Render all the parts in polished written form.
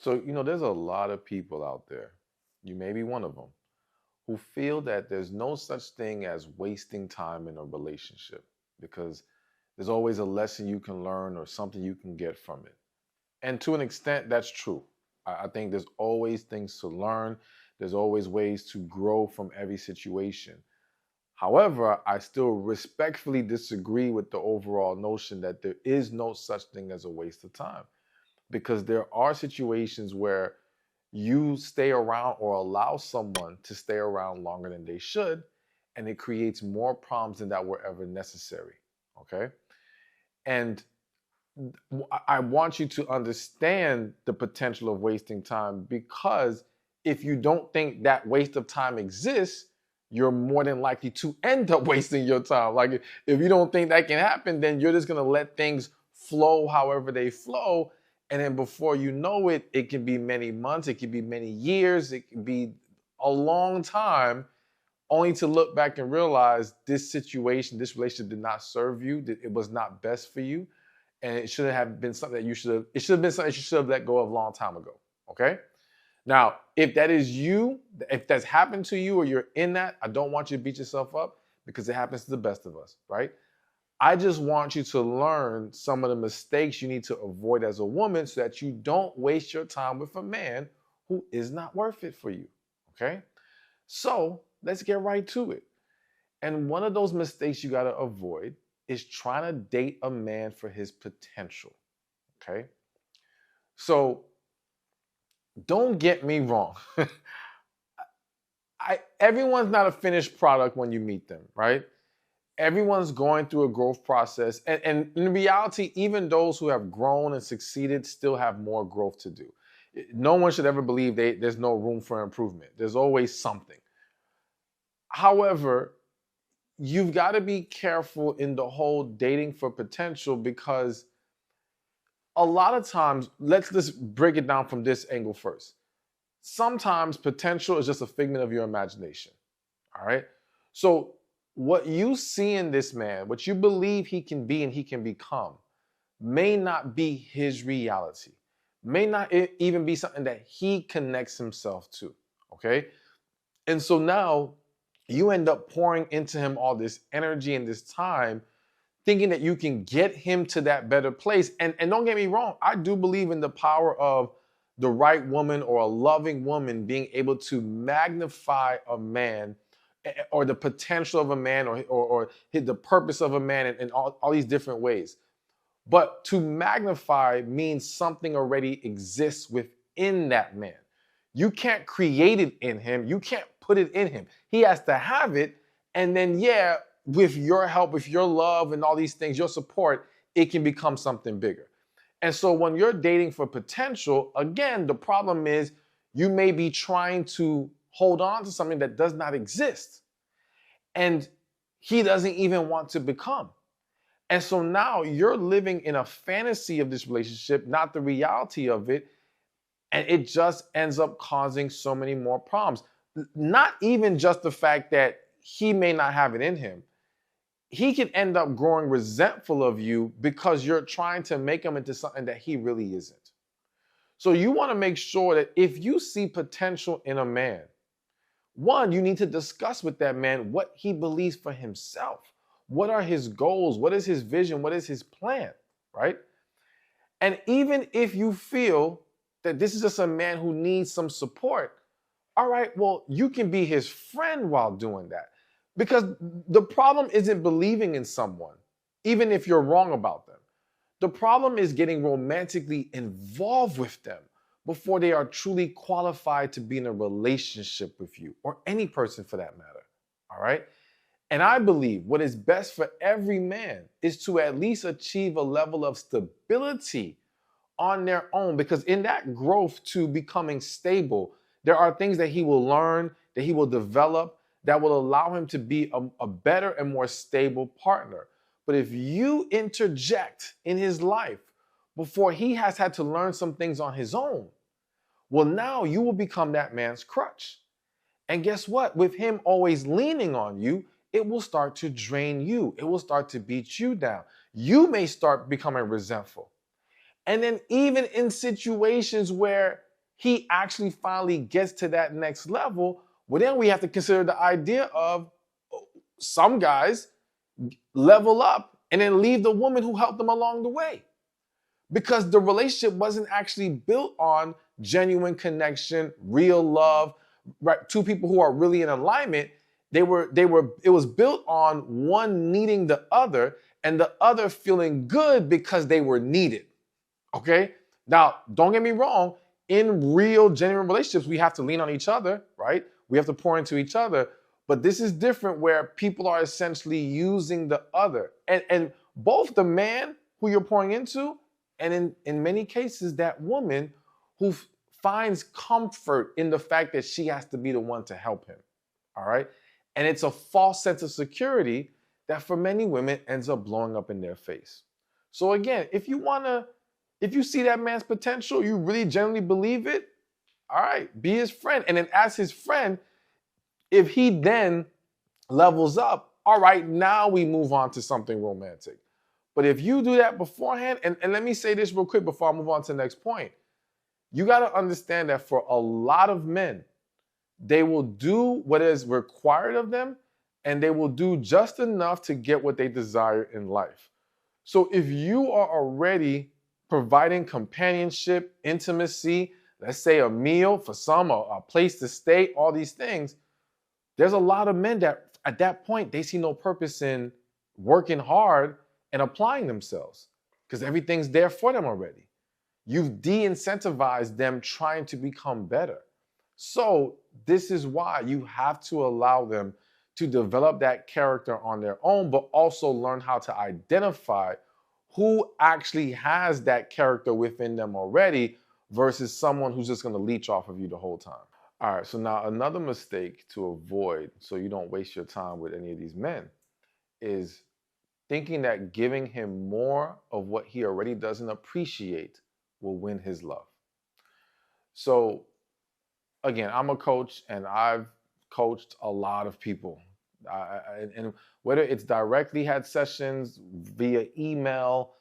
So, there's a lot of people out there, you may be one of them, who feel that there's no such thing as wasting time in a relationship because there's always a lesson you can learn or something you can get from it. And to an extent, that's true. I think there's always things to learn, there's always ways to grow from every situation. However, I still respectfully disagree with the overall notion that there is no such thing as a waste of time because there are situations where you stay around or allow someone to stay around longer than they should, and it creates more problems than that were ever necessary. Okay. And I want you to understand the potential of wasting time because if you don't think that waste of time exists, you're more than likely to end up wasting your time. Like if you don't think that can happen, then you're just going to let things flow however they flow. And then before you know it, it can be many months, it can be many years, it can be a long time, only to look back and realize this situation, this relationship did not serve you, that it was not best for you, and it shouldn't have been something that it should have been something you should have let go of a long time ago. Okay. Now, if that is you, if that's happened to you or you're in that, I don't want you to beat yourself up because it happens to the best of us, right? I just want you to learn some of the mistakes you need to avoid as a woman so that you don't waste your time with a man who is not worth it for you. Okay. So let's get right to it. And one of those mistakes you got to avoid is trying to date a man for his potential. Okay. So don't get me wrong. Everyone's not a finished product when you meet them, right? Everyone's going through a growth process. And in reality, even those who have grown and succeeded still have more growth to do. No one should ever believe there's no room for improvement. There's always something. However, you've got to be careful in the whole dating for potential because a lot of times, let's just break it down from this angle first. Sometimes potential is just a figment of your imagination. All right. So, what you see in this man, what you believe he can be and he can become, may not be his reality, may not even be something that he connects himself to. Okay. And so now you end up pouring into him all this energy and this time thinking that you can get him to that better place. And don't get me wrong, I do believe in the power of the right woman or a loving woman being able to magnify a man or the potential of a man or the purpose of a man in all these different ways. But to magnify means something already exists within that man. You can't create it in him. You can't put it in him. He has to have it. And then, yeah, with your help, with your love and all these things, your support, it can become something bigger. And so when you're dating for potential, again, the problem is you may be trying to hold on to something that does not exist. And he doesn't even want to become. And so now you're living in a fantasy of this relationship, not the reality of it. And it just ends up causing so many more problems. Not even just the fact that he may not have it in him. He can end up growing resentful of you because you're trying to make him into something that he really isn't. So you want to make sure that if you see potential in a man, one, you need to discuss with that man what he believes for himself. What are his goals? What is his vision? What is his plan? Right? And even if you feel that this is just a man who needs some support, all right, well, you can be his friend while doing that. Because the problem isn't believing in someone, even if you're wrong about them. The problem is getting romantically involved with them before they are truly qualified to be in a relationship with you or any person for that matter. All right. And I believe what is best for every man is to at least achieve a level of stability on their own, because in that growth to becoming stable, there are things that he will learn, that he will develop, that will allow him to be a better and more stable partner. But if you interject in his life before he has had to learn some things on his own, well, now you will become that man's crutch. And guess what? With him always leaning on you, it will start to drain you. It will start to beat you down. You may start becoming resentful. And then even in situations where he actually finally gets to that next level, well, then we have to consider the idea of some guys level up and then leave the woman who helped them along the way, because the relationship wasn't actually built on genuine connection, real love, right? Two people who are really in alignment. It was built on one needing the other and the other feeling good because they were needed. Okay? Now, don't get me wrong, in real, genuine relationships, we have to lean on each other, right? We have to pour into each other. But this is different where people are essentially using the other. And both the man who you're pouring into, and in many cases, that woman who finds comfort in the fact that she has to be the one to help him. All right? And it's a false sense of security that for many women ends up blowing up in their face. So again, if you see that man's potential, you really genuinely believe it, all right, be his friend. And then as his friend, if he then levels up, all right, now we move on to something romantic. But if you do that beforehand, and let me say this real quick before I move on to the next point, you got to understand that for a lot of men, they will do what is required of them, and they will do just enough to get what they desire in life. So if you are already providing companionship, intimacy, let's say a meal for some, a place to stay, all these things, there's a lot of men that at that point, they see no purpose in working hard and applying themselves because everything's there for them already. You've de-incentivized them trying to become better. So this is why you have to allow them to develop that character on their own, but also learn how to identify who actually has that character within them already versus someone who's just going to leech off of you the whole time. All right, so now another mistake to avoid so you don't waste your time with any of these men is thinking that giving him more of what he already doesn't appreciate will win his love. So again, I'm a coach and I've coached a lot of people. And whether it's directly had sessions via email,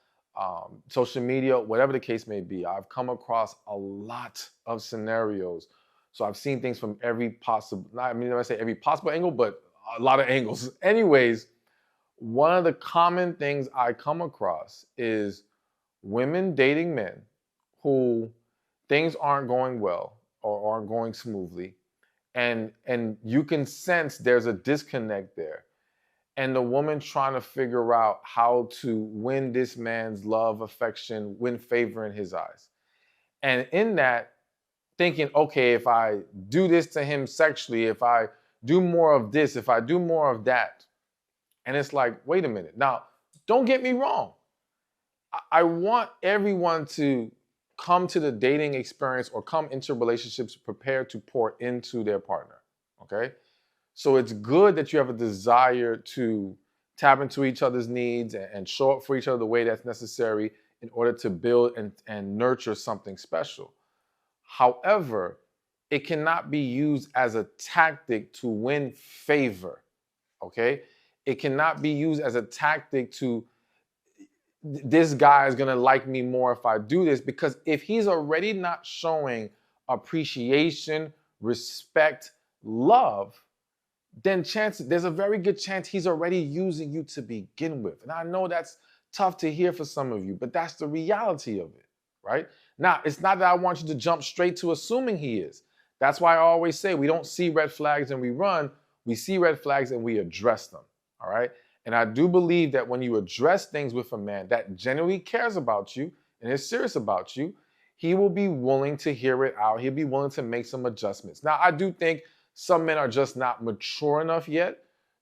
social media, whatever the case may be, I've come across a lot of scenarios. So I've seen things from every possible, I mean, I say every possible angle, but a lot of angles. Anyways, one of the common things I come across is women dating men who things aren't going well or aren't going smoothly. And you can sense there's a disconnect there. And the woman trying to figure out how to win this man's love, affection, win favor in his eyes. And in that, thinking, okay, if I do this to him sexually, if I do more of this, if I do more of that. And it's like, wait a minute. Now, don't get me wrong. I want everyone to come to the dating experience or come into relationships prepared to pour into their partner, okay? So it's good that you have a desire to tap into each other's needs and show up for each other the way that's necessary in order to build and nurture something special. However, it cannot be used as a tactic to win favor, okay? It cannot be used as a tactic to, this guy is gonna like me more if I do this, because if he's already not showing appreciation, respect, love, then there's a very good chance he's already using you to begin with. And I know that's tough to hear for some of you, but that's the reality of it, right? Now, it's not that I want you to jump straight to assuming he is. That's why I always say we don't see red flags and we run. We see red flags and we address them, all right? And I do believe that when you address things with a man that genuinely cares about you and is serious about you, he will be willing to hear it out. He'll be willing to make some adjustments. Now, I do think some men are just not mature enough yet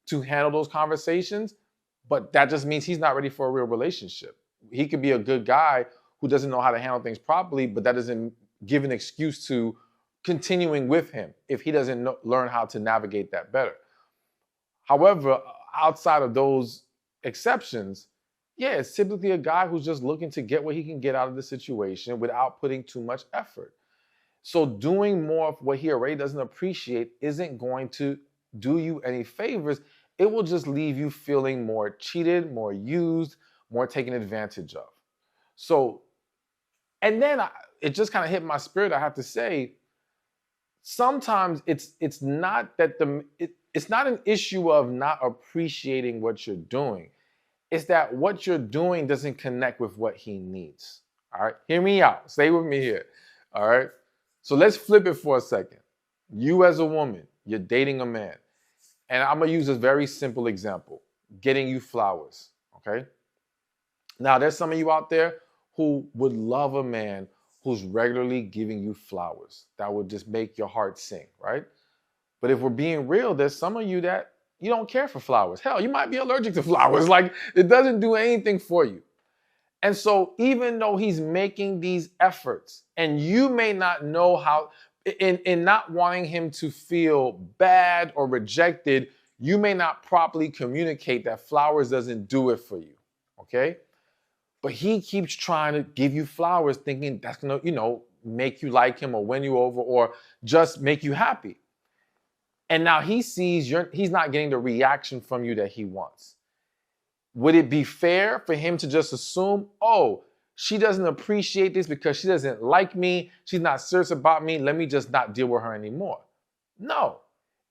to handle those conversations, but that just means he's not ready for a real relationship. He could be a good guy who doesn't know how to handle things properly, but that doesn't give an excuse to continuing with him if he doesn't learn how to navigate that better. However, outside of those exceptions, yeah, it's typically a guy who's just looking to get what he can get out of the situation without putting too much effort. So doing more of what he already doesn't appreciate isn't going to do you any favors. It will just leave you feeling more cheated, more used, more taken advantage of. So, and then it just kind of hit my spirit. I have to say, sometimes it's not that it's not an issue of not appreciating what you're doing. It's that what you're doing doesn't connect with what he needs. All right, hear me out. Stay with me here. All right. So let's flip it for a second. You as a woman, you're dating a man, and I'm gonna use a very simple example: getting you flowers. Okay. Now, there's some of you out there who would love a man who's regularly giving you flowers. That would just make your heart sing, right? But if we're being real, there's some of you that you don't care for flowers. Hell, you might be allergic to flowers. Like, it doesn't do anything for you. And so even though he's making these efforts, and you may not know how, in not wanting him to feel bad or rejected, you may not properly communicate that flowers doesn't do it for you, okay? But he keeps trying to give you flowers thinking that's gonna, make you like him or win you over or just make you happy. And now he sees he's not getting the reaction from you that he wants. Would it be fair for him to just assume, oh, she doesn't appreciate this because she doesn't like me, she's not serious about me, let me just not deal with her anymore? No.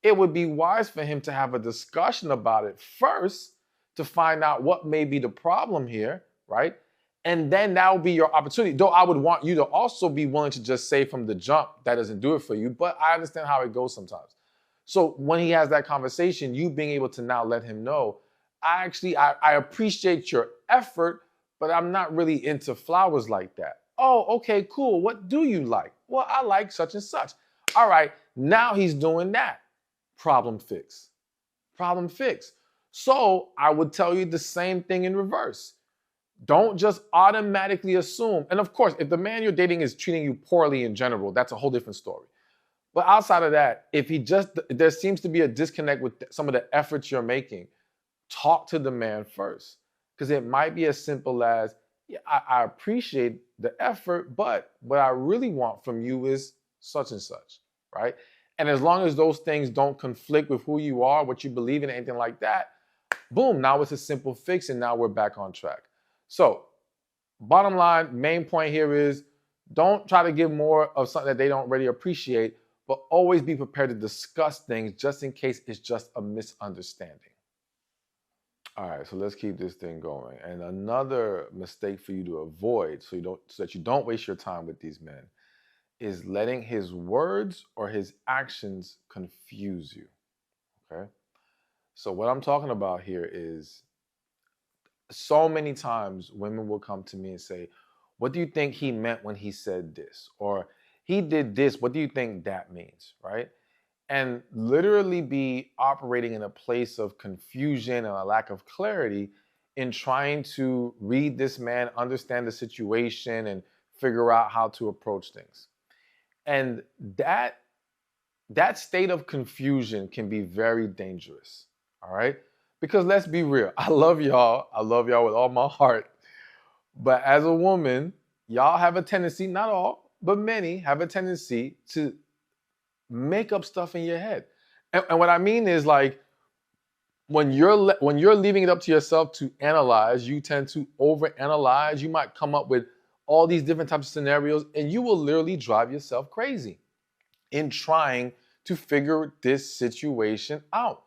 It would be wise for him to have a discussion about it first to find out what may be the problem here, right? And then that will be your opportunity. Though I would want you to also be willing to just say from the jump, that doesn't do it for you, but I understand how it goes sometimes. So when he has that conversation, you being able to now let him know, I appreciate your effort, but I'm not really into flowers like that. Oh, okay, cool. What do you like? Well, I like such and such. All right, now he's doing that. Problem fixed. Problem fixed. So I would tell you the same thing in reverse. Don't just automatically assume. And of course, if the man you're dating is treating you poorly in general, that's a whole different story. But outside of that, if there seems to be a disconnect with some of the efforts you're making, talk to the man first. Because it might be as simple as, yeah, I appreciate the effort, but what I really want from you is such and such, right? And as long as those things don't conflict with who you are, what you believe in, anything like that, boom, now it's a simple fix and now we're back on track. So, bottom line, main point here is don't try to give more of something that they don't really appreciate, but always be prepared to discuss things just in case it's just a misunderstanding. All right, so let's keep this thing going. And another mistake for you to avoid so that you don't waste your time with these men is letting his words or his actions confuse you. Okay? So what I'm talking about here is so many times women will come to me and say, what do you think he meant when he said this? Or he did this, what do you think that means, right? And literally be operating in a place of confusion and a lack of clarity in trying to read this man, understand the situation, and figure out how to approach things. And that state of confusion can be very dangerous, all right? Because let's be real, I love y'all with all my heart. But as a woman, y'all have a tendency, not all, but many have a tendency to make up stuff in your head. And what I mean is, like, when you're leaving it up to yourself to analyze, you tend to overanalyze. You might come up with all these different types of scenarios, and you will literally drive yourself crazy in trying to figure this situation out.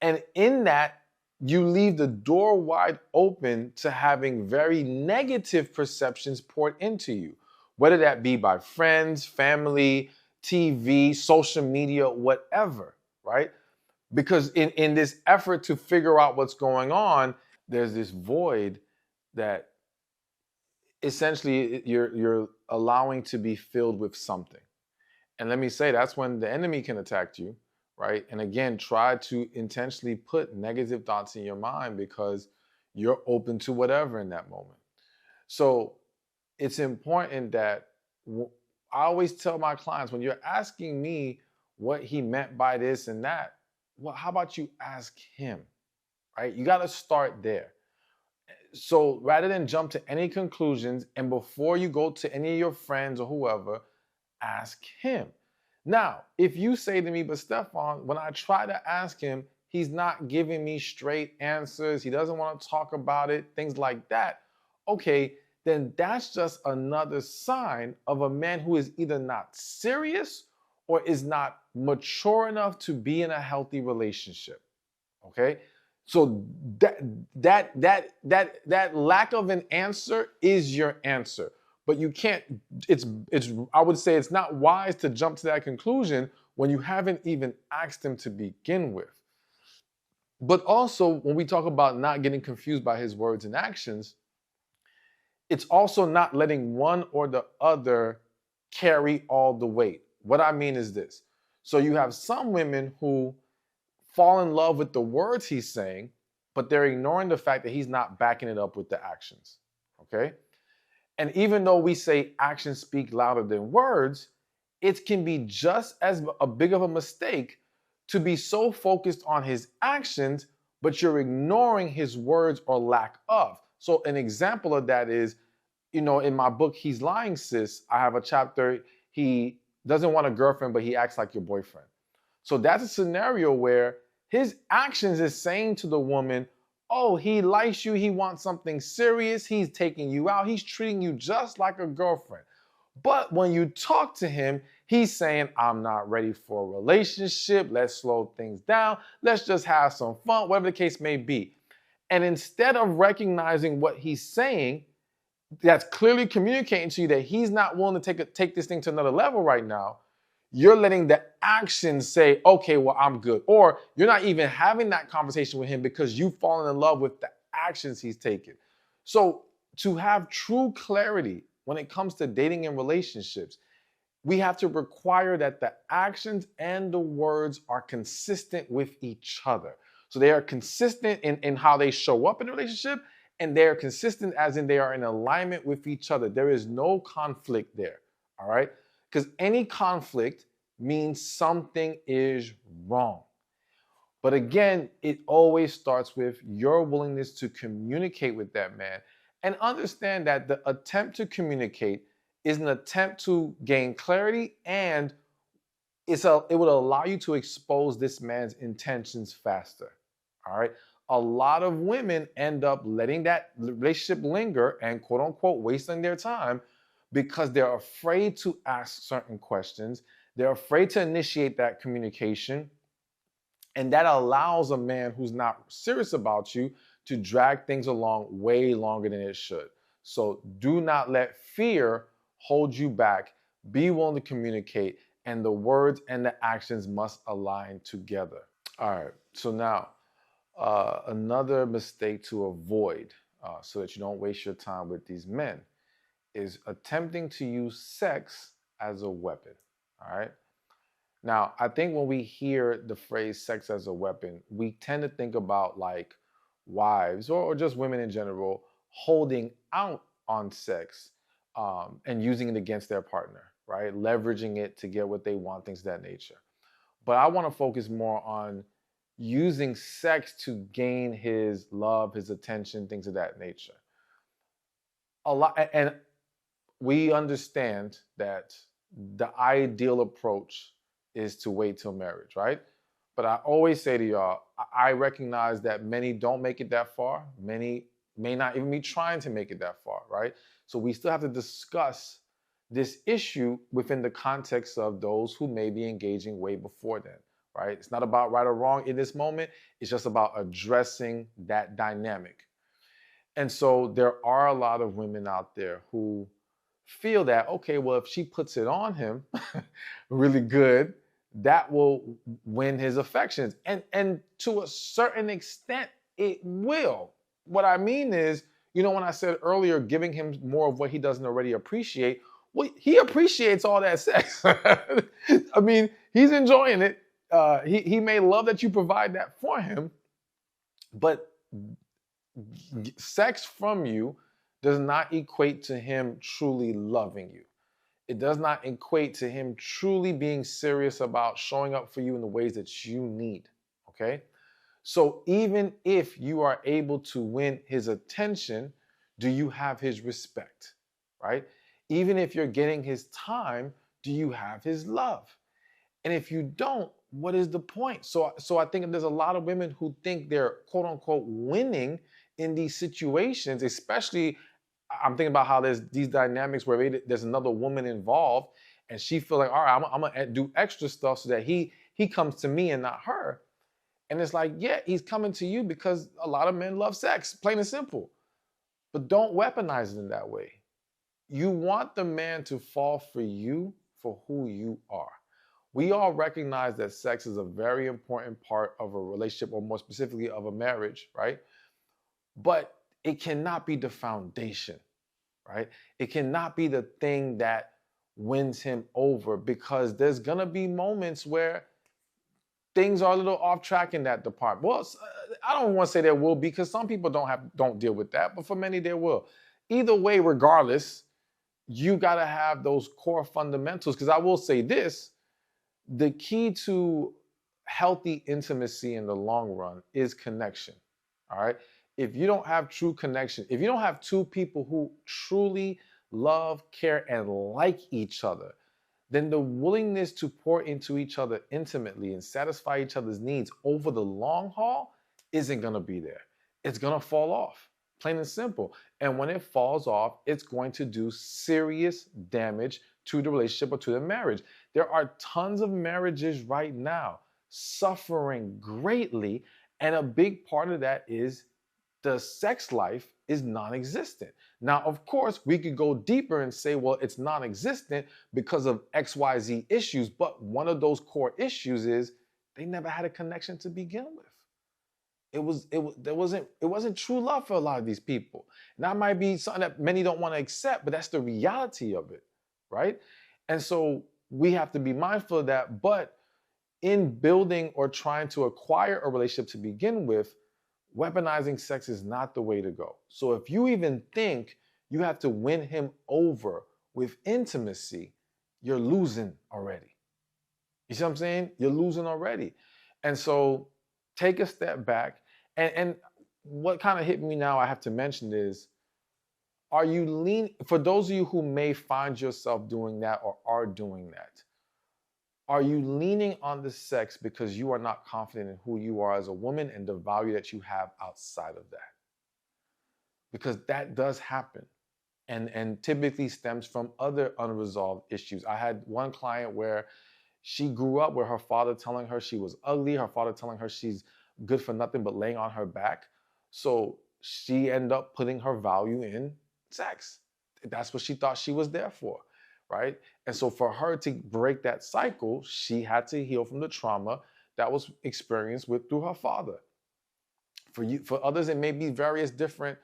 And in that, you leave the door wide open to having very negative perceptions poured into you, whether that be by friends, family, TV, social media, whatever, right? Because in this effort to figure out what's going on, there's this void that essentially you're allowing to be filled with something. And let me say, that's when the enemy can attack you, right? And again, try to intentionally put negative thoughts in your mind because you're open to whatever in that moment. So it's important that I always tell my clients, when you're asking me what he meant by this and that, well, how about you ask him, right? You got to start there. So rather than jump to any conclusions, and before you go to any of your friends or whoever, ask him. Now, if you say to me, but Stephan, when I try to ask him, he's not giving me straight answers, he doesn't want to talk about it, things like that, okay, then that's just another sign of a man who is either not serious or is not mature enough to be in a healthy relationship. Okay? So that lack of an answer is your answer. But you can't, it's I would say it's not wise to jump to that conclusion when you haven't even asked him to begin with. But also, when we talk about not getting confused by his words and actions, it's also not letting one or the other carry all the weight. What I mean is this. So you have some women who fall in love with the words he's saying, but they're ignoring the fact that he's not backing it up with the actions. Okay? And even though we say actions speak louder than words, it can be just as a big of a mistake to be so focused on his actions, but you're ignoring his words or lack of. So an example of that is, in my book, He's Lying, Sis, I have a chapter, he doesn't want a girlfriend, but he acts like your boyfriend. So that's a scenario where his actions is saying to the woman, oh, he likes you, he wants something serious, he's taking you out, he's treating you just like a girlfriend. But when you talk to him, he's saying, I'm not ready for a relationship, let's slow things down, let's just have some fun, whatever the case may be. And instead of recognizing what he's saying, that's clearly communicating to you that he's not willing to take this thing to another level right now, you're letting the actions say, okay, well, I'm good. Or you're not even having that conversation with him because you've fallen in love with the actions he's taken. So to have true clarity when it comes to dating and relationships, we have to require that the actions and the words are consistent with each other. So they are consistent in how they show up in a relationship, and they are consistent as in they are in alignment with each other. There is no conflict there, all right? Because any conflict means something is wrong. But again, it always starts with your willingness to communicate with that man and understand that the attempt to communicate is an attempt to gain clarity, and it would allow you to expose this man's intentions faster. All right. A lot of women end up letting that relationship linger and quote unquote wasting their time because they're afraid to ask certain questions. They're afraid to initiate that communication. And that allows a man who's not serious about you to drag things along way longer than it should. So do not let fear hold you back. Be willing to communicate, and the words and the actions must align together. All right. So now, another mistake to avoid so that you don't waste your time with these men is attempting to use sex as a weapon. All right. Now, I think when we hear the phrase sex as a weapon, we tend to think about like wives or just women in general holding out on sex and using it against their partner, right? Leveraging it to get what they want, things of that nature. But I want to focus more on using sex to gain his love, his attention, things of that nature. A lot, and we understand that the ideal approach is to wait till marriage, right? But I always say to y'all, I recognize that many don't make it that far. Many may not even be trying to make it that far, right? So we still have to discuss this issue within the context of those who may be engaging way before then, right? It's not about right or wrong in this moment. It's just about addressing that dynamic. And so there are a lot of women out there who feel that, okay, well, if she puts it on him really good, that will win his affections. And to a certain extent, it will. What I mean is, when I said earlier, giving him more of what he doesn't already appreciate, well, he appreciates all that sex. I mean, he's enjoying it. He may love that you provide that for him, but sex from you does not equate to him truly loving you. It does not equate to him truly being serious about showing up for you in the ways that you need, okay? So even if you are able to win his attention, do you have his respect, right? Even if you're getting his time, do you have his love? And if you don't, what is the point? So I think there's a lot of women who think they're quote unquote winning in these situations, especially I'm thinking about how there's these dynamics where there's another woman involved, and she feel like, all right, I'm gonna do extra stuff so that he comes to me and not her. And it's like, yeah, he's coming to you because a lot of men love sex, plain and simple. But don't weaponize it in that way. You want the man to fall for you for who you are. We all recognize that sex is a very important part of a relationship, or more specifically of a marriage, right? But it cannot be the foundation, right? It cannot be the thing that wins him over, because there's gonna be moments where things are a little off track in that department. Well, I don't want to say there will be, because some people don't deal with that, but for many there will. Either way, regardless, you got to have those core fundamentals. Because I will say this: the key to healthy intimacy in the long run is connection. All right. If you don't have true connection, if you don't have two people who truly love, care, and like each other, then the willingness to pour into each other intimately and satisfy each other's needs over the long haul isn't going to be there. It's going to fall off, plain and simple. And when it falls off, it's going to do serious damage to the relationship or to the marriage. There are tons of marriages right now suffering greatly, and a big part of that is the sex life is non-existent. Now, of course, we could go deeper and say, well, it's non-existent because of XYZ issues, but one of those core issues is they never had a connection to begin with. It wasn't true love for a lot of these people. And that might be something that many don't want to accept, but that's the reality of it, right? And so we have to be mindful of that. But in building or trying to acquire a relationship to begin with, weaponizing sex is not the way to go. So if you even think you have to win him over with intimacy, you're losing already. You see what I'm saying? You're losing already. And so take a step back. And what kind of hit me now, I have to mention is, are you for those of you who may find yourself doing that or are doing that, are you leaning on the sex because you are not confident in who you are as a woman and the value that you have outside of that? Because that does happen, and typically stems from other unresolved issues. I had one client where she grew up with her father telling her she was ugly, her father telling her she's good for nothing but laying on her back. So she ended up putting her value in sex. That's what she thought she was there for, right? And so for her to break that cycle, she had to heal from the trauma that was experienced through her father. For others, it may be various different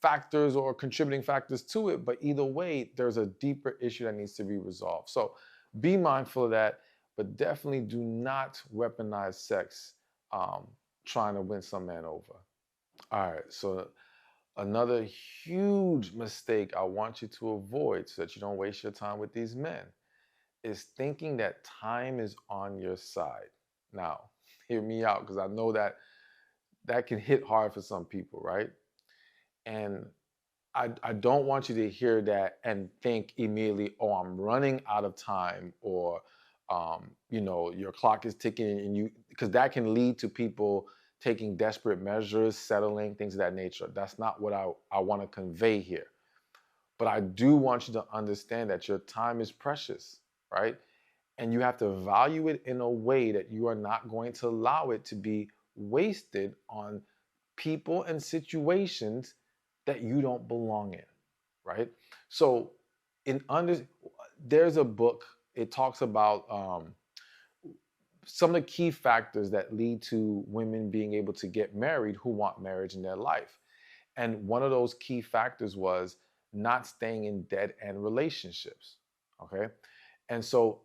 factors or contributing factors to it, but either way, there's a deeper issue that needs to be resolved. So be mindful of that, but definitely do not weaponize sex trying to win some man over. All right, so another huge mistake I want you to avoid so that you don't waste your time with these men is thinking that time is on your side. Now, hear me out, because I know that can hit hard for some people, right? And I don't want you to hear that and think immediately, oh, I'm running out of time, or your clock is ticking, and because that can lead to people taking desperate measures, settling, things of that nature. That's not what I want to convey here. But I do want you to understand that your time is precious, right? And you have to value it in a way that you are not going to allow it to be wasted on people and situations that you don't belong in, right? So there's a book, it talks about some of the key factors that lead to women being able to get married who want marriage in their life. And one of those key factors was not staying in dead-end relationships, okay? And so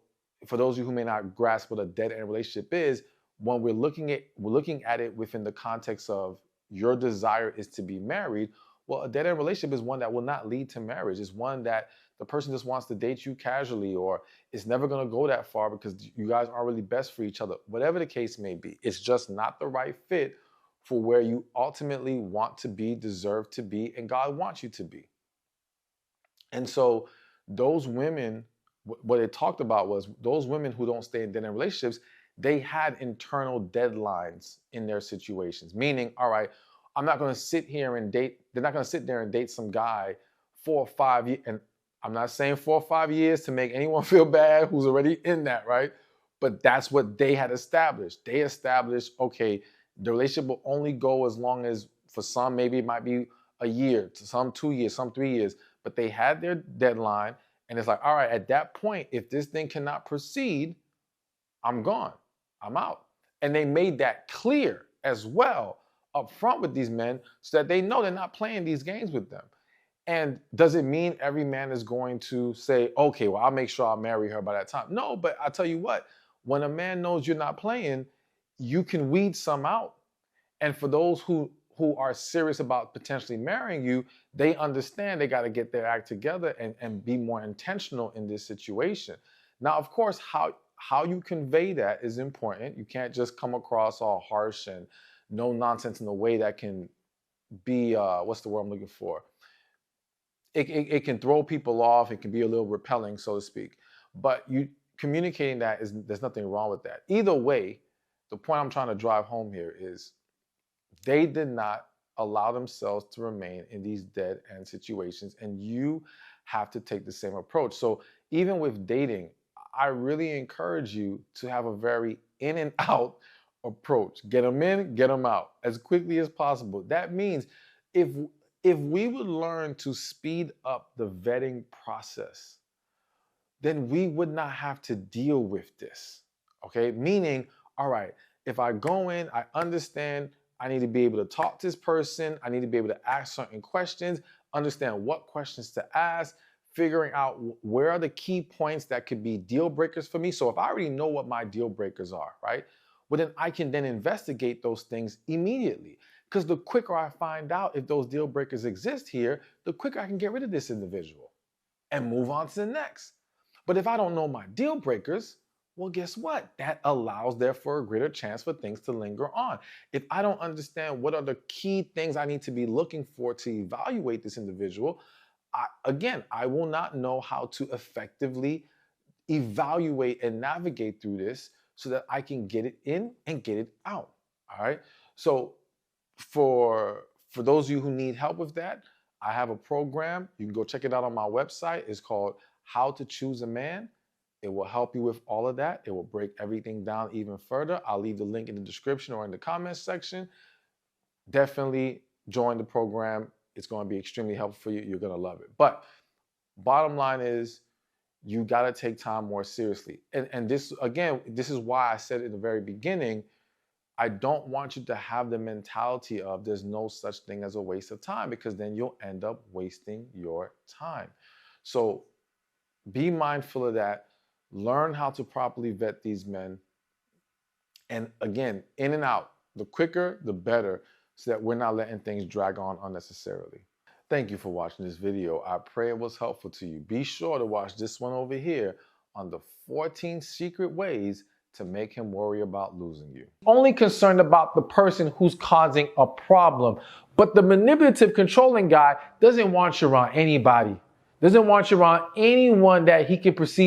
for those of you who may not grasp what a dead-end relationship is, when we're looking at it within the context of your desire is to be married, well, a dead-end relationship is one that will not lead to marriage. It's one that the person just wants to date you casually, or it's never going to go that far because you guys aren't really best for each other. Whatever the case may be, it's just not the right fit for where you ultimately want to be, deserve to be, and God wants you to be. And so those women, what it talked about was those women who don't stay in dead-end relationships, they had internal deadlines in their situations. Meaning, all right, I'm not going to sit here and date. They're not going to sit there and date some guy 4 or 5 years, and I'm not saying 4 or 5 years to make anyone feel bad who's already in that, right? But that's what they had established. They established, okay, the relationship will only go as long as, for some, maybe it might be a year, to some 2 years, some 3 years, but they had their deadline. And it's like, all right, at that point, if this thing cannot proceed, I'm gone. I'm out. And they made that clear as well up front with these men so that they know they're not playing these games with them. And does it mean every man is going to say, okay, well, I'll make sure I'll marry her by that time? No, but I'll tell you what, when a man knows you're not playing, you can weed some out. And for those who are serious about potentially marrying you, they understand they got to get their act together and be more intentional in this situation. Now, of course, how you convey that is important. You can't just come across all harsh and no nonsense in a way that can be, what's the word I'm looking for? It can throw people off. It can be a little repelling, so to speak. But you communicating that there's nothing wrong with that. Either way, the point I'm trying to drive home here is they did not allow themselves to remain in these dead end situations, and you have to take the same approach. So even with dating, I really encourage you to have a very in and out approach. Get them in, get them out as quickly as possible. That means if we would learn to speed up the vetting process, then we would not have to deal with this, okay? Meaning, all right, if I go in, I understand I need to be able to talk to this person, I need to be able to ask certain questions, understand what questions to ask, figuring out where are the key points that could be deal breakers for me. So if I already know what my deal breakers are, right? Well, then I can then investigate those things immediately. Because the quicker I find out if those deal breakers exist here, the quicker I can get rid of this individual and move on to the next. But if I don't know my deal breakers, well, guess what? That allows, therefore, a greater chance for things to linger on. If I don't understand what are the key things I need to be looking for to evaluate this individual, I will not know how to effectively evaluate and navigate through this so that I can get it in and get it out. All right. So for those of you who need help with that, I have a program. You can go check it out on my website. It's called How to Choose a Man. It will help you with all of that. It will break everything down even further. I'll leave the link in the description or in the comments section. Definitely join the program. It's going to be extremely helpful for you. You're going to love it. But bottom line is, you got to take time more seriously. And this, again, this is why I said in the very beginning, I don't want you to have the mentality of there's no such thing as a waste of time, because then you'll end up wasting your time. So be mindful of that. Learn how to properly vet these men. And again, in and out, the quicker, the better, so that we're not letting things drag on unnecessarily. Thank you for watching this video. I pray it was helpful to you. Be sure to watch this one over here on the 14 secret ways to make him worry about losing you. Only concerned about the person who's causing a problem. But the manipulative, controlling guy doesn't want you around anybody. Doesn't want you around anyone that he can perceive